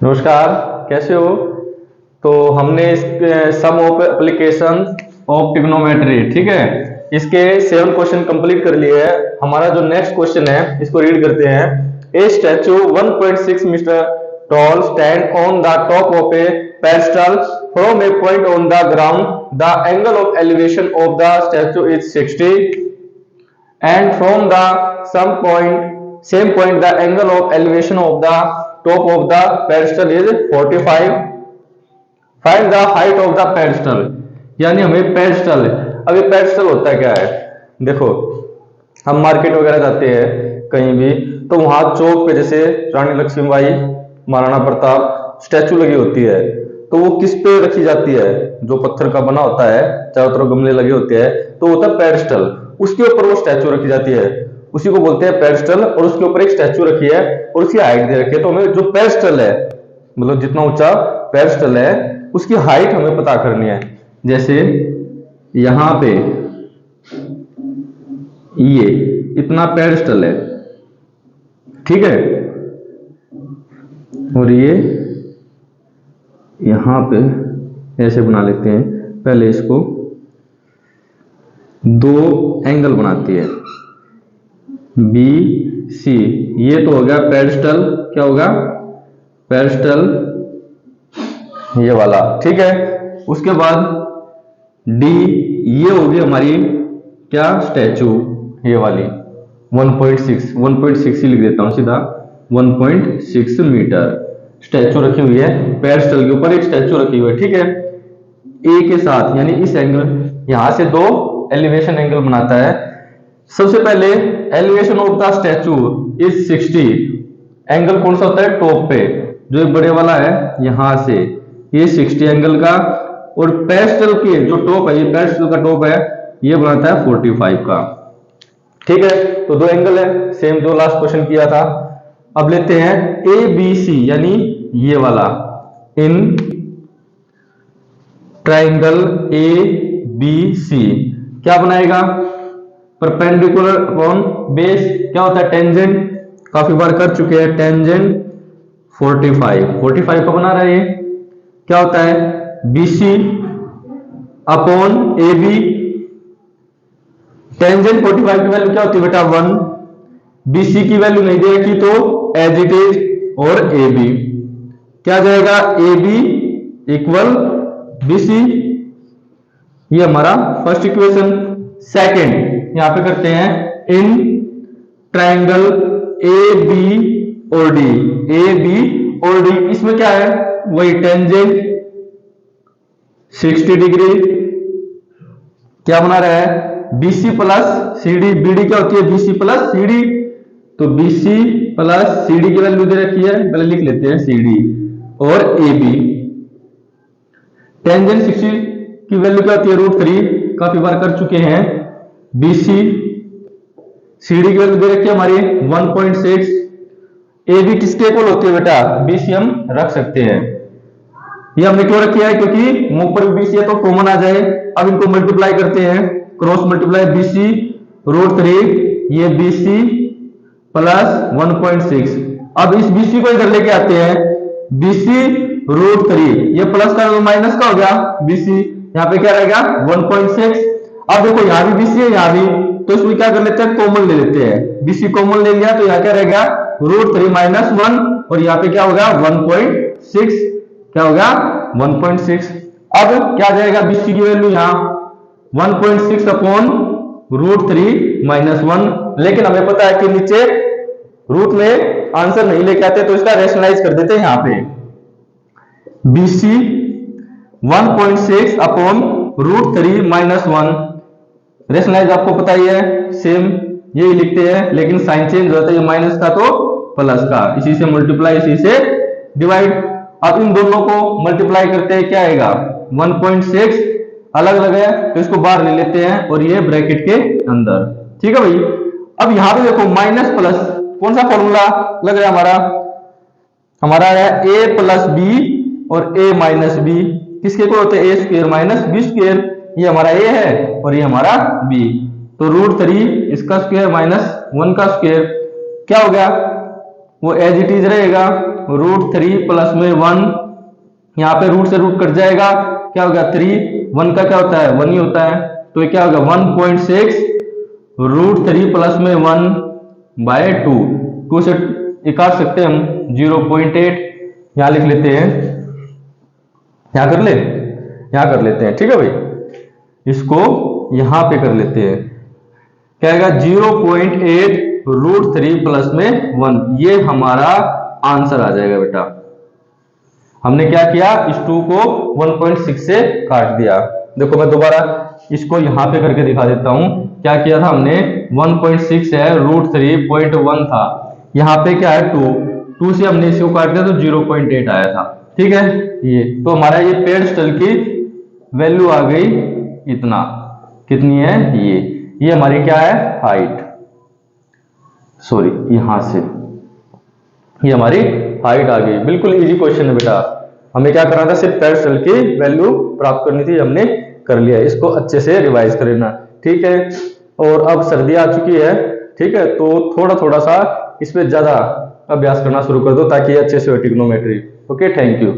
नमस्कार। कैसे हो? तो हमने इस सम ऑफ एप्लीकेशन ऑफ ट्रिग्नोमेट्री, ठीक है, इसके 7 क्वेश्चन कंप्लीट कर लिए हैं। हमारा जो नेक्स्ट क्वेश्चन है इसको रीड करते हैं। A statue 1.6 metre tall stand on the top of a pedestal from a point on the ground. The angle of elevation of the statue is 60 and from the same point the angle of elevation of the top of the pedestal is 45. Find the height of the pedestal। यानी हमें pedestal, अब ये pedestal होता क्या है? देखो, हम market वगैरह जाते हैं कहीं भी, तो वहां चौक पे जैसे रानी लक्ष्मीबाई, महाराणा प्रताप स्टैचू लगी होती है, तो वो किस पे रखी जाती है? जो पत्थर का बना होता है, चारों तरफ गमले लगे होते हैं, तो होता है पेडेस्टल। उसके ऊपर वो स्टैचू रखी जाती है, उसी को बोलते हैं पेडेस्टल। और उसके ऊपर एक स्टैचू रखी है और उसकी हाइट दे रखी है। तो हमें जो पेडेस्टल है, मतलब जितना ऊंचा पेडेस्टल है, उसकी हाइट हमें पता करनी है। जैसे यहां पे ये इतना पेडेस्टल है, ठीक है, और ये यहां पे ऐसे बना लेते हैं। पहले इसको दो एंगल बनाती है बी सी। ये तो हो गया पेडेस्टल, क्या होगा? पेडेस्टल ये वाला, ठीक है। उसके बाद डी, ये होगी हमारी क्या? स्टैचू, ये वाली 1.6 ही लिख देता हूं सीधा, 1.6 मीटर स्टैचू रखी हुई है। पेडेस्टल के ऊपर एक स्टैचू रखी हुई है, ठीक है। ए के साथ, यानी इस एंगल, यहां से दो एलिवेशन एंगल बनाता है। सबसे पहले elevation of the statue is 60। Angle कौन सा होता है? टॉप पे, जो बड़े वाला है यहां से, ये 60 एंगल का। और पेडेस्टल के जो टॉप है, ये पेडेस्टल का टॉप है, ये बनाता है 45 का, ठीक है। तो दो एंगल है, सेम जो लास्ट क्वेश्चन किया था। अब लेते हैं ए बी सी, यानी ये वाला इन ट्राइंगल ए बी सी क्या बनाएगा? परपेंडिकुलर अपॉन बेस, क्या होता है? टेंजेंट, काफी बार कर चुके हैं। टेंजेंट 45 का बना रहा है। ये क्या होता है? BC upon A B. Tangent 45 की वैल्यू क्या होती है बेटा? 1। बीसी की वैल्यू नहीं दे रखी तो एज इट इज, और ए बी क्या जाएगा? A B equal BC. ये हमारा फर्स्ट इक्वेशन। सेकंड यहां पे करते हैं इन ट्राइंगल ए बी और डी। ए बी और डी, इसमें क्या है? वही टेंजेंट 60 डिग्री क्या बना रहा है? BC plus CD. बीडी क्या होती है? BC plus CD. तो बीसी प्लस सीडी की वैल्यू दे रखी है, पहले लिख लेते हैं सीडी, और ए बी। टेंजेंट 60 की वैल्यू क्या होती है? √3, काफी बार कर चुके हैं। बीसी, सीडी की वैल्यू दे रखी है हमारी 1.6। ए बी किसके इक्वल होती है बेटा? बीसी हम रख सकते हैं। ये हमने क्यों रखी है? क्योंकि मुंह पर बीसी है तो कॉमन आ जाए। अब इनको मल्टीप्लाई करते हैं, क्रॉस मल्टीप्लाई, बीसी √3, ये बीसी प्लस 1.6। अब इस बीसी को इधर लेके आते हैं, बीसी √3, ये प्लस का माइनस का हो गया बीसी, यहाँ पे क्या रहेगा? 1.6। अब देखो यहाँ भी बीसी है, यहाँ भी, तो इसमें क्या कर लेते हैं? कॉमन ले लेते हैं। बीसी कॉमन ले लिया तो यहाँ क्या रहेगा? √3 - 1, और यहाँ पे क्या होगा? 1.6, क्या होगा? 1.6। अब क्या जाएगा? बीसी की वैल्यू यहाँ 1.6 अपॉन √3 - 1। लेकिन हमें पता है कि नीचे रूट में आंसर नहीं लेके आते, तो इसका रेशनलाइज कर देते हैं। यहाँ पे बीसी 1.6 अपॉन √3 - 1, रेशनलाइज आपको पता ही है, सेम यही लिखते हैं, लेकिन साइन चेंज होता है, ये माइनस का तो प्लस का, इसी से मल्टीप्लाई, इसी से डिवाइड। अब इन दोनों को मल्टीप्लाई करते हैं, क्या आएगा? 1.6 अलग अलग है तो इसको बाहर ले लेते हैं, और ये ब्रैकेट के अंदर, ठीक है भाई। अब यहां पे देखो माइनस प्लस, कौन सा फॉर्मूला लग रहा है हमारा? हमारा है a प्लस बी और a माइनस बी, किसके इक्वल होते हैं? a square minus B square. ये हमारा a है और ये हमारा b, तो √3 इसका स्क्वायर माइनस 1 का स्क्वायर, क्या हो गया? वो एज इट इज रहेगा, √3 प्लस में 1, यहाँ पे रूट से रूट कट जाएगा, क्या होगा 3, 1 का क्या होता है 1 ही होता है, तो ये क्या होगा 1.6 √3 प्लस में 1/2, 2 से ये काट सकते हैं हम 0.8, यहां लिख लेते हैं, यहां कर लेते हैं, ठीक है भाई, इसको यहां पे कर लेते हैं, क्या आएगा 0.8 √3 प्लस में 1, ये हमारा आंसर आ जाएगा बेटा। हमने क्या किया, इस 2 को 1.6 से काट दिया। देखो मैं दोबारा इसको यहां पे करके दिखा देता हूं, क्या किया था हमने, 1.6 है, √3.1 था, यहां पे क्या है 2 से हमने इसको काट दिया तो 0.8 आया था, ठीक है। ये तो हमारा ये पेडस्टल की वैल्यू आ गई इतना, कितनी है ये हमारी क्या है हाइट, सॉरी यहां से ये हमारी हाइट आ गई। बिल्कुल इजी क्वेश्चन है बेटा, हमें क्या करना था, सिर्फ पेडस्टल की वैल्यू प्राप्त करनी थी, हमने कर लिया, इसको अच्छे से रिवाइज कर लेना, ठीक है। और अब सर्दी आ चुकी है, ठीक है, तो थोड़ा थोड़ा सा इस पे ज्यादा अभ्यास करना शुरू कर दो ताकि अच्छे से हो ट्रिग्नोमेट्री। Okay, thank you.